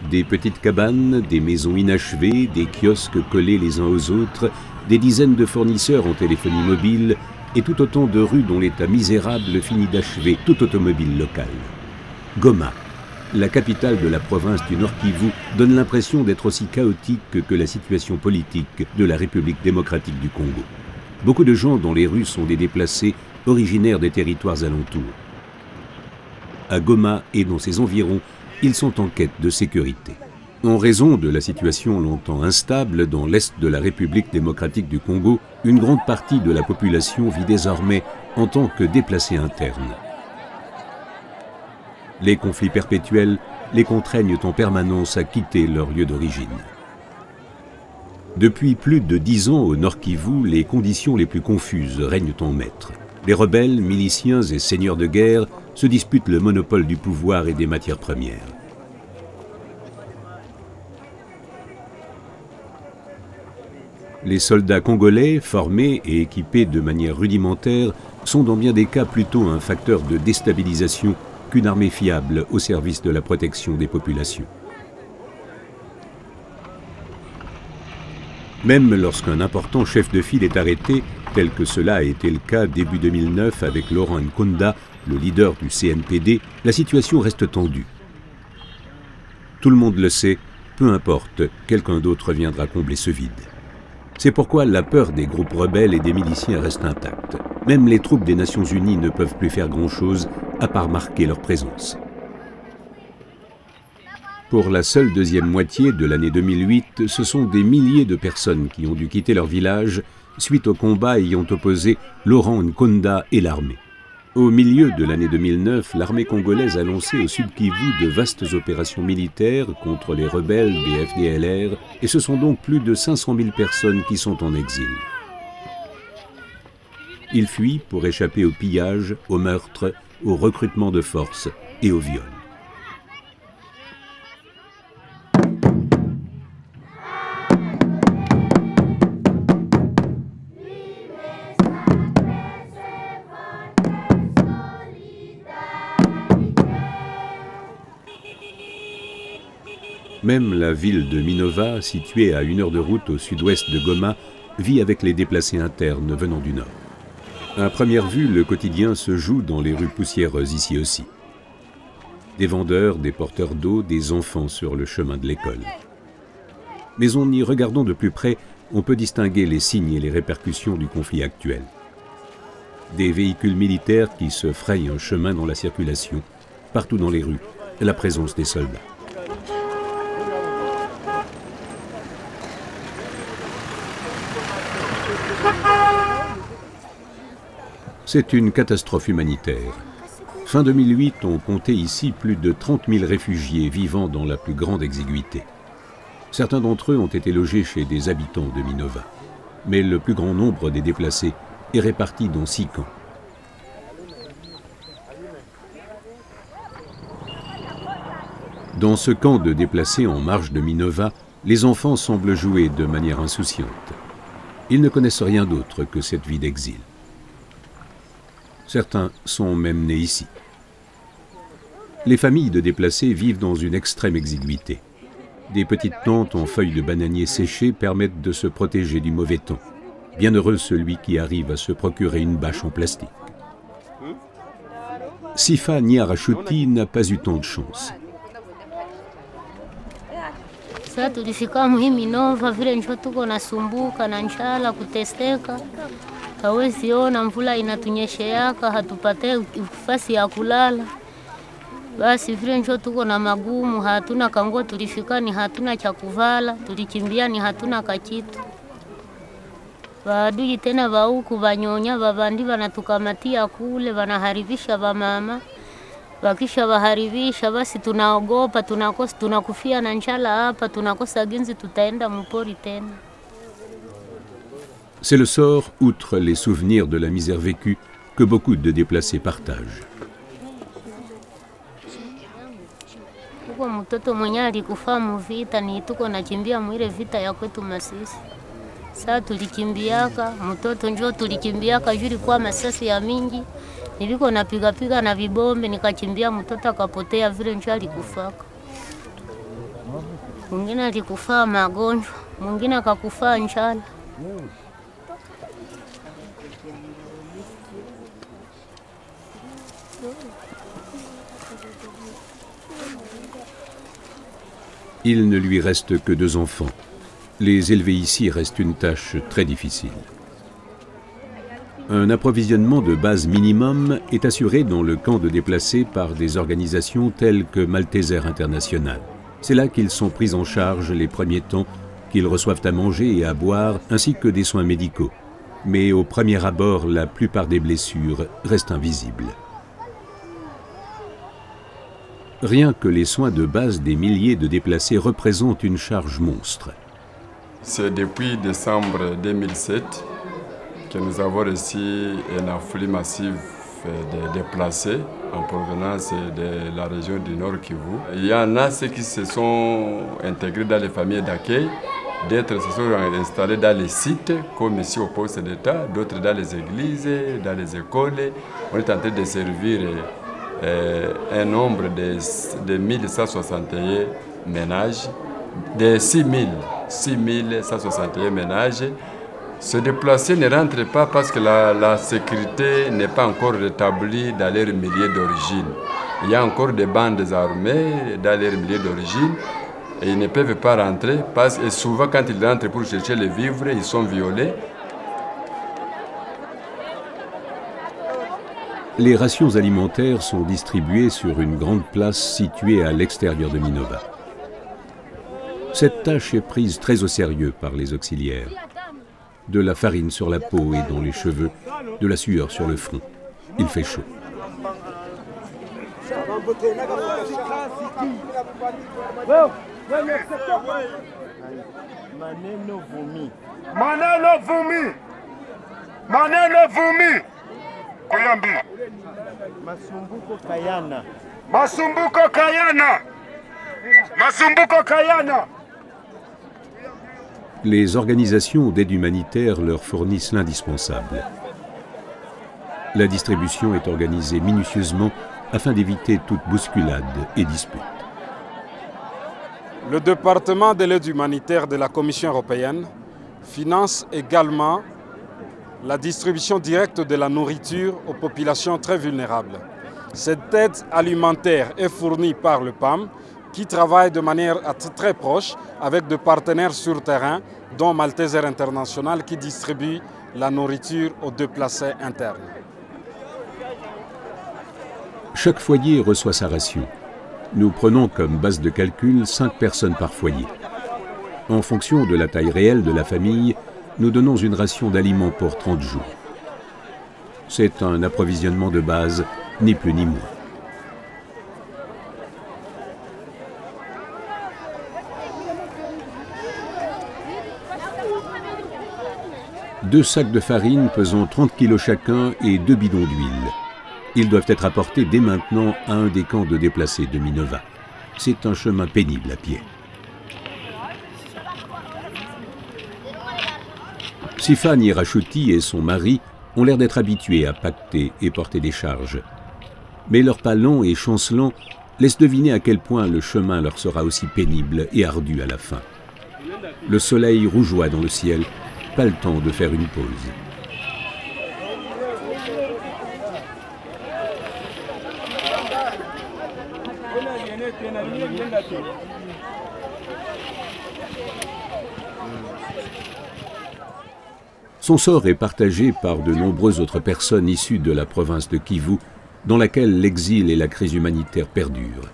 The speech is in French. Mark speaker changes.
Speaker 1: Des petites cabanes, des maisons inachevées, des kiosques collés les uns aux autres, des dizaines de fournisseurs en téléphonie mobile et tout autant de rues dont l'état misérable finit d'achever toute automobile locale. Goma, la capitale de la province du Nord Kivu, donne l'impression d'être aussi chaotique que la situation politique de la République démocratique du Congo. Beaucoup de gens dans les rues sont des déplacés originaires des territoires alentours. À Goma et dans ses environs, ils sont en quête de sécurité. En raison de la situation longtemps instable dans l'est de la République démocratique du Congo, une grande partie de la population vit désormais en tant que déplacés internes. Les conflits perpétuels les contraignent en permanence à quitter leur lieu d'origine. Depuis plus de 10 ans au Nord Kivu, les conditions les plus confuses règnent en maître. Les rebelles, miliciens et seigneurs de guerre se disputent le monopole du pouvoir et des matières premières. Les soldats congolais, formés et équipés de manière rudimentaire, sont dans bien des cas plutôt un facteur de déstabilisation qu'une armée fiable au service de la protection des populations. Même lorsqu'un important chef de file est arrêté, tel que cela a été le cas début 2009 avec Laurent Nkunda, le leader du CNPD, la situation reste tendue. Tout le monde le sait, peu importe, quelqu'un d'autre viendra combler ce vide. C'est pourquoi la peur des groupes rebelles et des miliciens reste intacte. Même les troupes des Nations Unies ne peuvent plus faire grand-chose à part marquer leur présence. Pour la seule deuxième moitié de l'année 2008, ce sont des milliers de personnes qui ont dû quitter leur village suite au combat ayant opposé Laurent Nkunda et l'armée. Au milieu de l'année 2009, l'armée congolaise a lancé au Sud Kivu de vastes opérations militaires contre les rebelles des FDLR et ce sont donc plus de 500 000 personnes qui sont en exil. Ils fuient pour échapper au pillage, au meurtre, au recrutement de force et au viol. Même la ville de Minova, située à 1 heure de route au sud-ouest de Goma, vit avec les déplacés internes venant du nord. À première vue, le quotidien se joue dans les rues poussiéreuses ici aussi. Des vendeurs, des porteurs d'eau, des enfants sur le chemin de l'école. Mais en y regardant de plus près, on peut distinguer les signes et les répercussions du conflit actuel. Des véhicules militaires qui se frayent un chemin dans la circulation, partout dans les rues, la présence des soldats. C'est une catastrophe humanitaire. Fin 2008, on comptait ici plus de 30 000 réfugiés vivant dans la plus grande exiguïté. Certains d'entre eux ont été logés chez des habitants de Minova. Mais le plus grand nombre des déplacés est réparti dans 6 camps. Dans ce camp de déplacés en marge de Minova, les enfants semblent jouer de manière insouciante. Ils ne connaissent rien d'autre que cette vie d'exil. Certains sont même nés ici. Les familles de déplacés vivent dans une extrême exiguïté. Des petites tentes en feuilles de bananier séchées permettent de se protéger du mauvais temps. Bienheureux celui qui arrive à se procurer une bâche en plastique. Sifa Nyarashuti n'a pas eu tant de chance.
Speaker 2: Sasa tulifika Minova vile njo tuko nasumbuka na njala kuteseka. Hawezi ona mvula inatunyesheaka hatupate nafasi ya kulala. Basi vile njo tuko na magumu, hatuna kango tulifika ni hatuna cha kuvala, tulikimbia ni hatuna kakitu. Waadui tena wa huku wanyonya wabandi wanatukamatia kule wanaharibisha wamama. Wakisha waharibisha basi tunaogopa, tunakufia na njala hapa, tunakosa ginzi tutaenda mpori tena.
Speaker 1: C'est le sort, outre les souvenirs de la misère vécue, que beaucoup de déplacés partagent.
Speaker 2: Kuko mtoto mwenye alikufa mvita ni tuko nakimbia mwile vita ya kwetu Masisi. Sasa tulikimbiaka, mtoto njoo tulikimbiaka juri kwa masasi ya mingi. Niliko napiga na vibombe nikakimbia mtoto akapotea vile njoo alikufaka. mwingine alikufaa magonjwa, mwingine akakufaa njala.
Speaker 1: Il ne lui reste que 2 enfants. Les élever ici reste une tâche très difficile. Un approvisionnement de base minimum est assuré dans le camp de déplacés par des organisations telles que Malteser International. C'est là qu'ils sont pris en charge les premiers temps, qu'ils reçoivent à manger et à boire, ainsi que des soins médicaux. Mais au premier abord, la plupart des blessures restent invisibles. Rien que les soins de base des milliers de déplacés représentent une charge monstre.
Speaker 3: C'est depuis décembre 2007 que nous avons reçu un afflux massif de déplacés en provenance de la région du Nord Kivu. Il y en a ceux qui se sont intégrés dans les familles d'accueil, d'autres se sont installés dans les sites, comme ici au poste d'État, d'autres dans les églises, dans les écoles. On est en train de servir un nombre de 1161 ménages, de 6161 ménages. Se déplacer ne rentre pas parce que la sécurité n'est pas encore rétablie dans leur milieu d'origine. Il y a encore des bandes armées dans leur milieu d'origine et ils ne peuvent pas rentrer parce que souvent quand ils rentrent pour chercher les vivres, ils sont violés.
Speaker 1: Les rations alimentaires sont distribuées sur une grande place située à l'extérieur de Minova. Cette tâche est prise très au sérieux par les auxiliaires. De la farine sur la peau et dans les cheveux, de la sueur sur le front. Il fait chaud.
Speaker 4: Maneno vumi. Maneno vumi. Maneno vumi. Kuyambi. Masumbuko kayana. Masumbuko kayana. Masumbuko kayana.
Speaker 1: Les organisations d'aide humanitaire leur fournissent l'indispensable. La distribution est organisée minutieusement afin d'éviter toute bousculade et dispute.
Speaker 5: Le département de l'aide humanitaire de la Commission européenne finance également la distribution directe de la nourriture aux populations très vulnérables. Cette aide alimentaire est fournie par le PAM, qui travaille de manière très proche avec des partenaires sur terrain, dont Malteser International, qui distribue la nourriture aux déplacés internes.
Speaker 1: Chaque foyer reçoit sa ration. Nous prenons comme base de calcul 5 personnes par foyer. En fonction de la taille réelle de la famille, nous donnons une ration d'aliments pour 30 jours. C'est un approvisionnement de base, ni plus ni moins. Deux sacs de farine pesant 30 kg chacun et 2 bidons d'huile. Ils doivent être apportés dès maintenant à un des camps de déplacés de Minova. C'est un chemin pénible à pied. Sifan Irachuti et son mari ont l'air d'être habitués à pacter et porter des charges. Mais leur pas long et chancelant laisse deviner à quel point le chemin leur sera aussi pénible et ardu à la fin. Le soleil rougeoie dans le ciel. Pas le temps de faire une pause. Son sort est partagé par de nombreuses autres personnes issues de la province de Kivu, dans laquelle l'exil et la crise humanitaire perdurent.